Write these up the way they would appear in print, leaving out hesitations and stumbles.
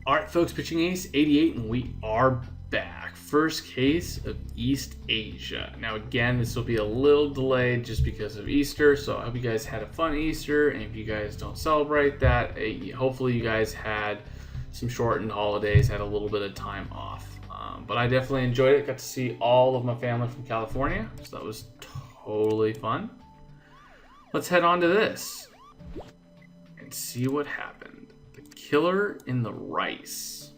Alright folks, Pitching Ace 88 and we are back. First case of East Asia. Now again, this will be a little delayed just because of Easter, so I hope you guys had a fun Easter, and if you guys don't celebrate that, hopefully you guys had some shortened holidays, had a little bit of time off. But I definitely enjoyed it. Got to see all of my family from California, so that was totally fun. Let's head on to this and see what happened. The killer in the rice.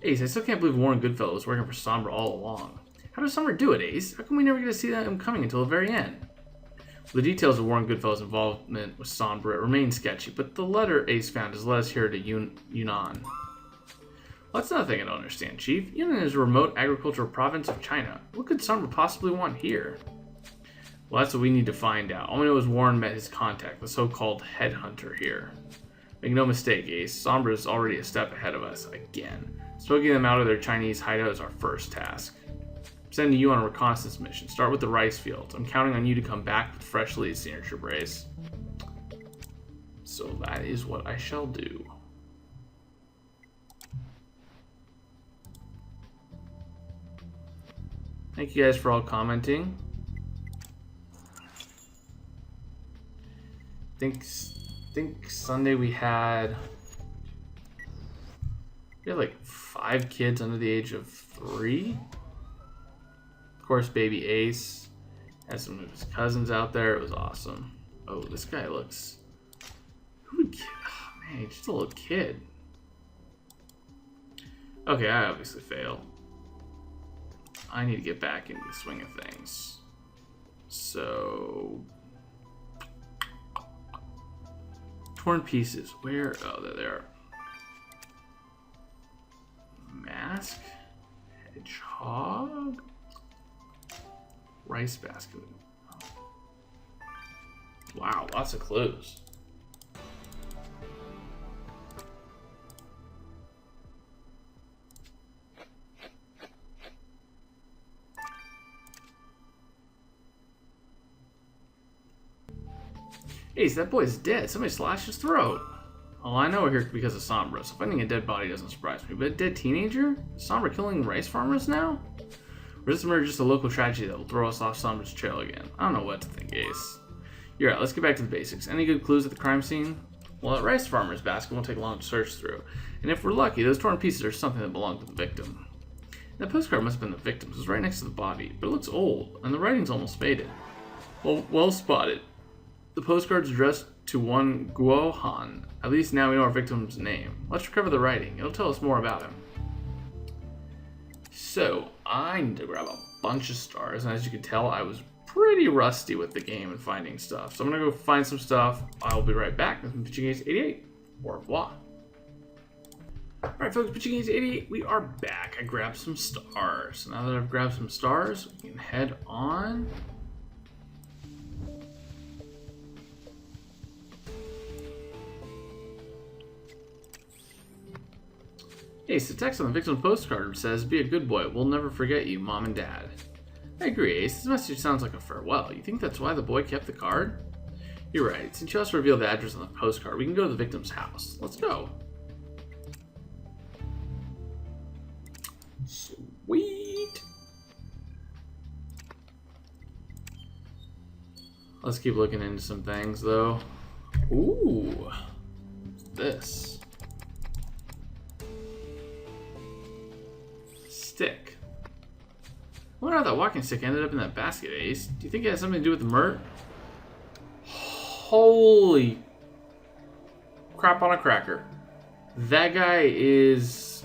Ace, I still can't believe Warren Goodfellow was working for Sombra all along. How does Sombra do it, Ace? How come we never get to see him coming until the very end? The details of Warren Goodfellow's involvement with Sombra remain sketchy, but the letter Ace found has led us here to Yunnan. Well, that's another thing I don't understand, Chief. Yunnan is a remote agricultural province of China. What could Sombra possibly want here? Well, that's what we need to find out. All we know is Warren met his contact, the so-called headhunter here. Make no mistake, Ace, Sombra is already a step ahead of us, again. Smoking them out of their Chinese hideout is our first task. I'm sending you on a reconnaissance mission. Start with the rice fields. I'm counting on you to come back with fresh leads, Senior Trooper Ace. So that is what I shall do. Thank you guys for all commenting. Think Sunday we had like 5 kids under the age of 3. Of course, baby Ace has some of his cousins out there. It was awesome. Oh, this guy looks. Oh, man, he's just a little kid. Okay, I obviously fail. I need to get back into the swing of things. So. Torn pieces. Where? Oh, there they are. Mask. Hedgehog. Rice basket. Oh. Wow, lots of clues. Ace, that boy's dead. Somebody slashed his throat. Well, I know we're here because of Sombra, so finding a dead body doesn't surprise me. But a dead teenager? Is Sombra killing rice farmers now? Or is this murder just a local tragedy that will throw us off Sombra's trail again? I don't know what to think, Ace. You're right, let's get back to the basics. Any good clues at the crime scene? Well, that rice farmer's basket won't take long to search through. And if we're lucky, those torn pieces are something that belonged to the victim. That postcard must have been the victim's. It was right next to the body, but it looks old, and the writing's almost faded. Well spotted. The postcard's addressed to one Huah. At least now we know our victim's name. Let's recover the writing. It'll tell us more about him. So, I need to grab a bunch of stars, and as you can tell, I was pretty rusty with the game and finding stuff. So I'm going to go find some stuff. I'll be right back. This is Pitching Ace 88. Au revoir. Alright folks, Pitching Ace 88, we are back. I grabbed some stars. Now that I've grabbed some stars, we can head on. Ace, the text on the victim's postcard says, "Be a good boy. We'll never forget you, Mom and Dad." I agree, Ace. This message sounds like a farewell. You think that's why the boy kept the card? You're right. Since you also revealed the address on the postcard, we can go to the victim's house. Let's go. Sweet. Let's keep looking into some things, though. Ooh. What's this? Stick. I wonder how that walking stick ended up in that basket, Ace. Do you think it has something to do with the murder? Holy crap on a cracker. That guy is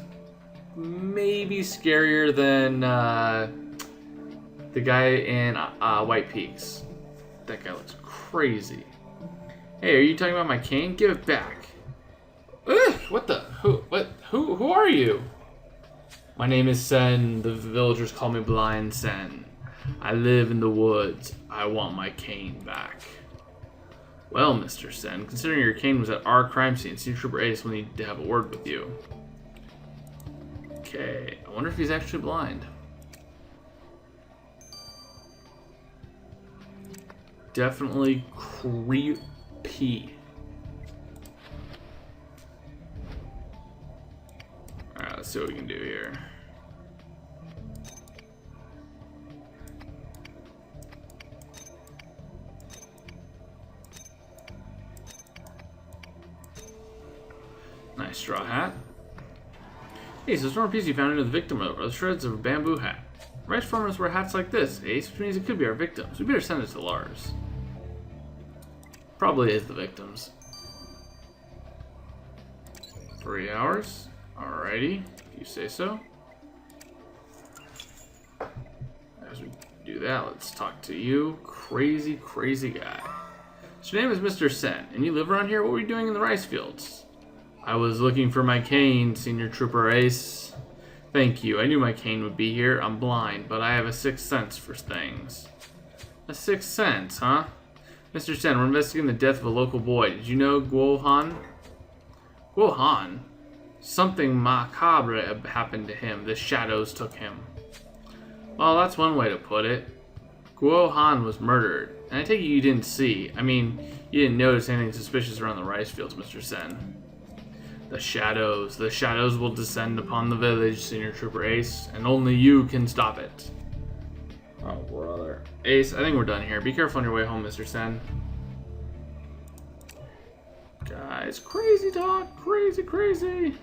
maybe scarier than the guy in White Peaks. That guy looks crazy. Hey, are you talking about my cane? Give it back. Ugh, what the? Who are you? My name is Sen. The villagers call me Blind Sen. I live in the woods. I want my cane back. Well, Mr. Sen, considering your cane was at our crime scene, Senior Trooper Ace will need to have a word with you. Okay, I wonder if he's actually blind. Definitely creepy. let's see what we can do here. Nice straw hat. Ace, those torn pieces you found under the victim are the shreds of a bamboo hat. Rice farmers wear hats like this, Ace, which means it could be our victims. We better send it to Lars. Probably is the victims. 3 hours. Alrighty, if you say so. As we do that, let's talk to you, crazy guy. So your name is Mr. Sen, and you live around here? What were you doing in the rice fields? I was looking for my cane, Senior Trooper Ace. Thank you. I knew my cane would be here. I'm blind, but I have a sixth sense for things. A sixth sense, huh? Mr. Sen, we're investigating the death of a local boy. Did you know Guohan? Guohan? Something macabre happened to him. The shadows took him. Well, that's one way to put it. Guohan was murdered. And I take it you didn't see. I mean, you didn't notice anything suspicious around the rice fields, Mr. Sen. The shadows will descend upon the village, Senior Trooper Ace, and only you can stop it. Oh, brother. Ace, I think we're done here. Be careful on your way home, Mr. Sen. Guys, crazy talk, crazy.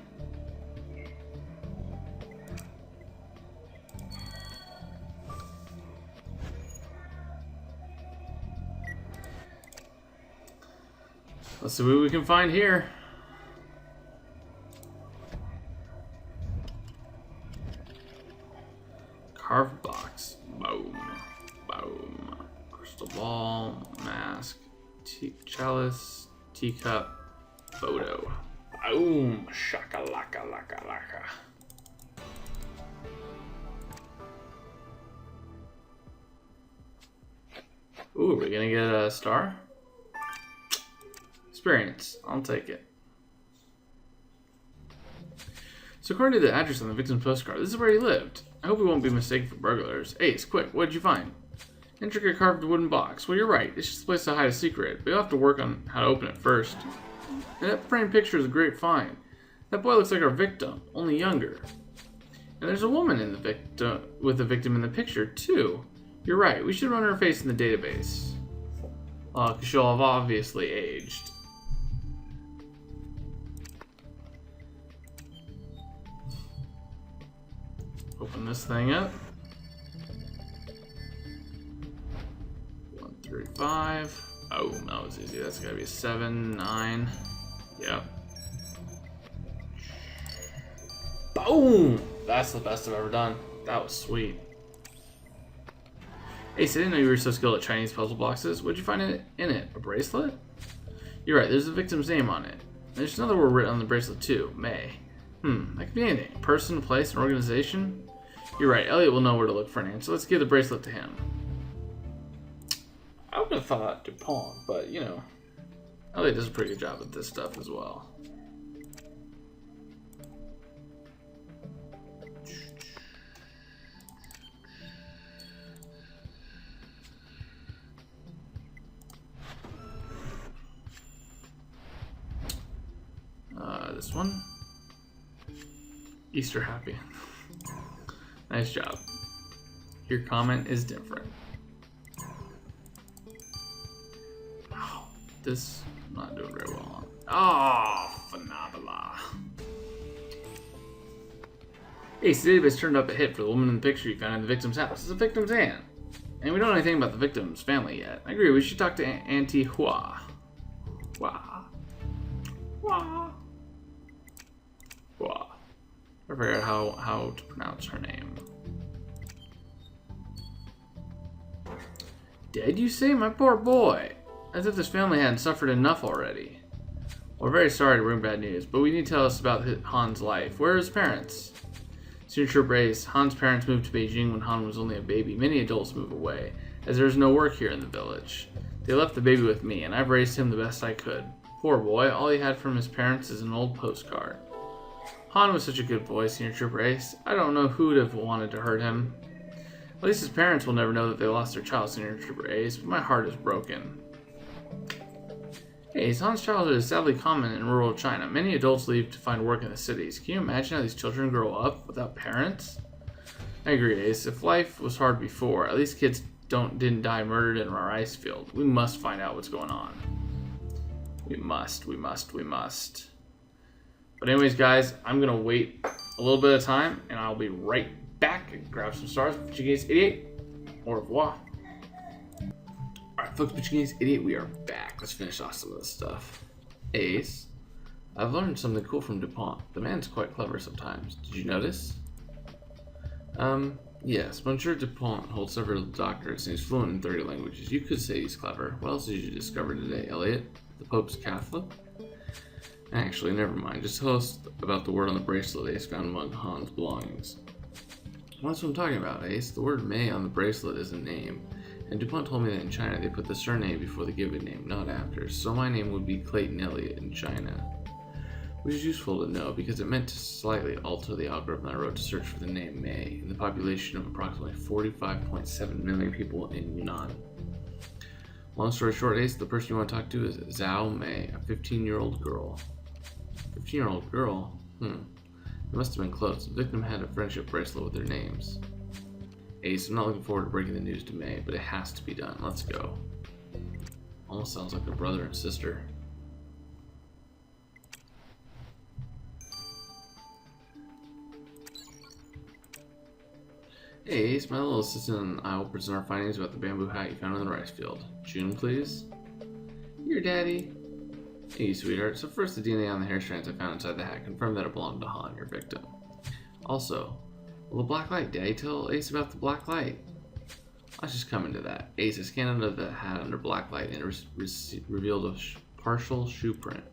Let's see what we can find here. Carved box. Boom. Crystal ball. Mask. Chalice. Teacup. Photo. Boom. Shakalaka laka laka. Ooh, we're gonna get a star? Experience. I'll take it. So according to the address on the victim's postcard, this is where he lived. I hope we won't be mistaken for burglars. Ace, quick, what did you find? Intricate carved wooden box. Well, you're right. It's just a place to hide a secret. But you'll have to work on how to open it first. And that framed picture is a great find. That boy looks like our victim, only younger. And there's a woman in the with the victim in the picture, too. You're right. We should run her face in the database. Because she'll have obviously aged. Open this thing up. 135. Oh, that was easy. That's gotta be a 7, 9. Yep. Boom! That's the best I've ever done. That was sweet. Ace, I didn't know you were so skilled at Chinese puzzle boxes. What'd you find in it? A bracelet? You're right, there's the victim's name on it. There's another word written on the bracelet too. May. That could be anything. Person, place, an organization. You're right, Elliot will know where to look for an answer. Let's give the bracelet to him. I would have thought DuPont, but you know, Elliot does a pretty good job with this stuff as well. This one. Easter happy. Nice job. Your comment is different. Wow, this I'm not doing very well on. Oh, phenomenal. Ace, the database turned up a hit for the woman in the picture you found in the victim's house. It's the victim's aunt. And we don't know anything about the victim's family yet. I agree, we should talk to Auntie Huah. Huah. Huah. Huah. I forgot how to pronounce her name. Dead, you say? My poor boy. As if this family hadn't suffered enough already. We're very sorry to bring bad news, but we need to tell us about Han's life. Where are his parents? Senior Trooper Ace, Han's parents moved to Beijing when Han was only a baby. Many adults move away, as there is no work here in the village. They left the baby with me, and I've raised him the best I could. Poor boy, all he had from his parents is an old postcard. Han was such a good boy, Senior Trooper Ace. I don't know who would have wanted to hurt him. At least his parents will never know that they lost their child, Senior Trooper Ace, but my heart is broken. Hey, Han's childhood is sadly common in rural China. Many adults leave to find work in the cities. Can you imagine how these children grow up without parents? I agree, Ace. If life was hard before, at least kids didn't die murdered in our rice field. We must find out what's going on. We must. But anyways, guys, I'm going to wait a little bit of time, and I'll be right back and grab some stars. Portuguese 88. Au revoir. Alright, folks, Portuguese 88, we are back. Let's finish off some of this stuff. Ace, I've learned something cool from DuPont. The man's quite clever sometimes. Did you notice? Yes. Monsieur DuPont holds several doctorates and he's fluent in 30 languages. You could say he's clever. What else did you discover today, Elliot? The Pope's Catholic? Actually, never mind. Just tell us about the word on the bracelet Ace found among Han's belongings. Well, that's what I'm talking about, Ace. The word May on the bracelet is a name. And DuPont told me that in China they put the surname before the given name, not after. So my name would be Clayton Elliott in China. Which is useful to know because it meant to slightly alter the algorithm I wrote to search for the name May in the population of approximately 45.7 million people in Yunnan. Long story short, Ace, the person you want to talk to is Zhao Mei, a 15-year-old girl. 15-year-old girl? It must have been close. The victim had a friendship bracelet with their names. Ace, I'm not looking forward to breaking the news to May, but it has to be done. Let's go. Almost sounds like a brother and sister. Hey Ace, my little assistant and I will present our findings about the bamboo hat you found in the rice field. June, please. Your daddy. Hey, sweetheart. So first, the DNA on the hair strands I found inside the hat confirmed that it belonged to Han, your victim. Also, well, the black light. Did I tell Ace about the black light? Let's just come into that. Ace, I scanned under the hat under black light and it revealed a partial shoe print.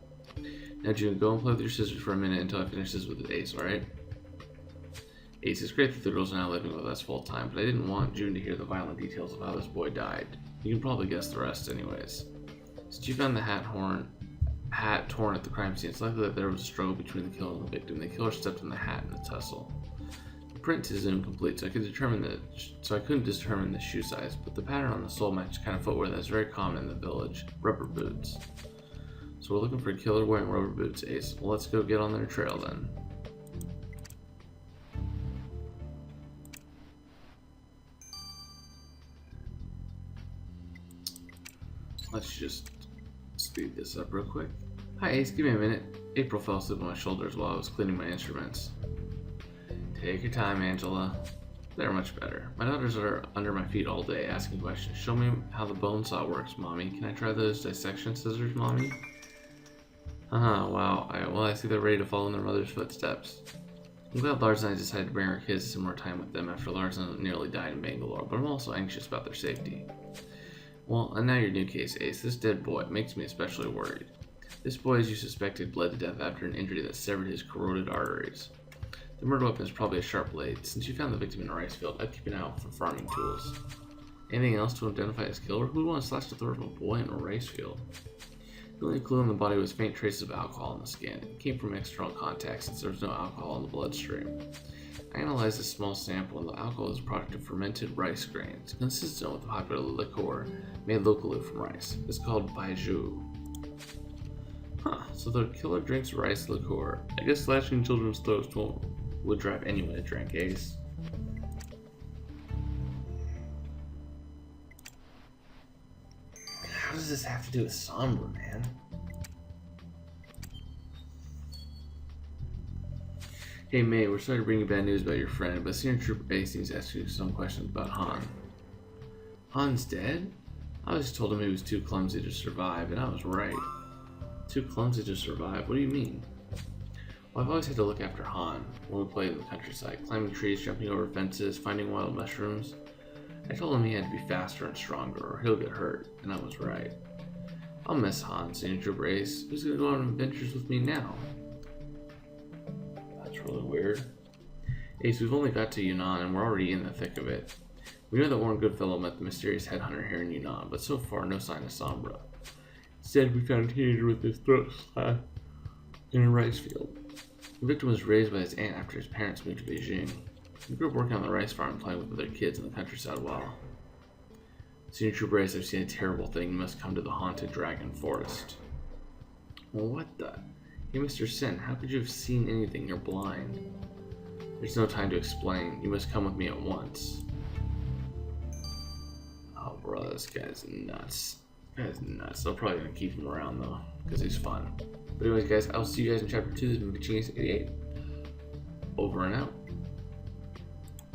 Now, June, go and play with your scissors for a minute until I finish this with Ace, alright? Ace, it's great that the girls are now living with us full time, but I didn't want June to hear the violent details of how this boy died. You can probably guess the rest anyways. Since you found the hat torn at the crime scene, it's likely that there was a struggle between the killer and the victim. The killer stepped on the hat in the tussle. The print is incomplete, so I couldn't determine the shoe size, but the pattern on the sole matched kind of footwear that's very common in the village, rubber boots. So we're looking for a killer wearing rubber boots, Ace. Well, let's go get on their trail then. Let's just speed this up real quick. Hi Ace, give me a minute. April fell asleep on my shoulders while I was cleaning my instruments. Take your time, Angela. They're much better. My daughters are under my feet all day asking questions. Show me how the bone saw works, Mommy. Can I try those dissection scissors, Mommy? Wow. I see they're ready to follow in their mother's footsteps. I'm glad Lars and I decided to bring our kids some more time with them after Lars nearly died in Bangalore, but I'm also anxious about their safety. Well, and now your new case, Ace. This dead boy makes me especially worried. This boy, as you suspected, bled to death after an injury that severed his corroded arteries. The murder weapon is probably a sharp blade. Since you found the victim in a rice field, I'd keep an eye out for farming tools. Anything else to identify his killer? Who would want to slash the throat of a boy in a rice field? The only clue on the body was faint traces of alcohol on the skin. It came from external contact since there was no alcohol in the bloodstream. I analyzed a small sample, and the alcohol is a product of fermented rice grains, consistent with the popular liqueur made locally from rice. It's called baijiu. So the killer drinks rice liqueur. I guess slashing children's throats would drive anyone to drink, Ace. How does this have to do with Sombra, man? Hey May, we're sorry to bring you bad news about your friend, but Senior Trooper Ace needs to ask you some questions about Han. Han's dead? I was told him he was too clumsy to survive, and I was right. Too clumsy to survive? What do you mean? Well, I've always had to look after Han when we played in the countryside, climbing trees, jumping over fences, finding wild mushrooms. I told him he had to be faster and stronger, or he'll get hurt, and I was right. I'll miss Han, Senior Trooper Ace. Who's gonna go on adventures with me now? Really weird. Ace, we've only got to Yunnan and we're already in the thick of it. We know that Warren Goodfellow met the mysterious headhunter here in Yunnan, but so far no sign of Sombra. Instead, we found a teenager with his throat slashed in a rice field. The victim was raised by his aunt after his parents moved to Beijing. He grew up working on the rice farm and playing with other kids in the countryside while. Senior Trooper Ace, I've seen a terrible thing. You must come to the haunted dragon forest. Well, what the? Hey, Mr. Sen, how could you have seen anything? You're blind. There's no time to explain. You must come with me at once. Oh, bro, this guy's nuts. This guy's nuts. They're probably gonna keep him around, though, because he's fun. But anyways, guys, I'll see you guys in Chapter 2. This is Pinpointing 88. Over and out.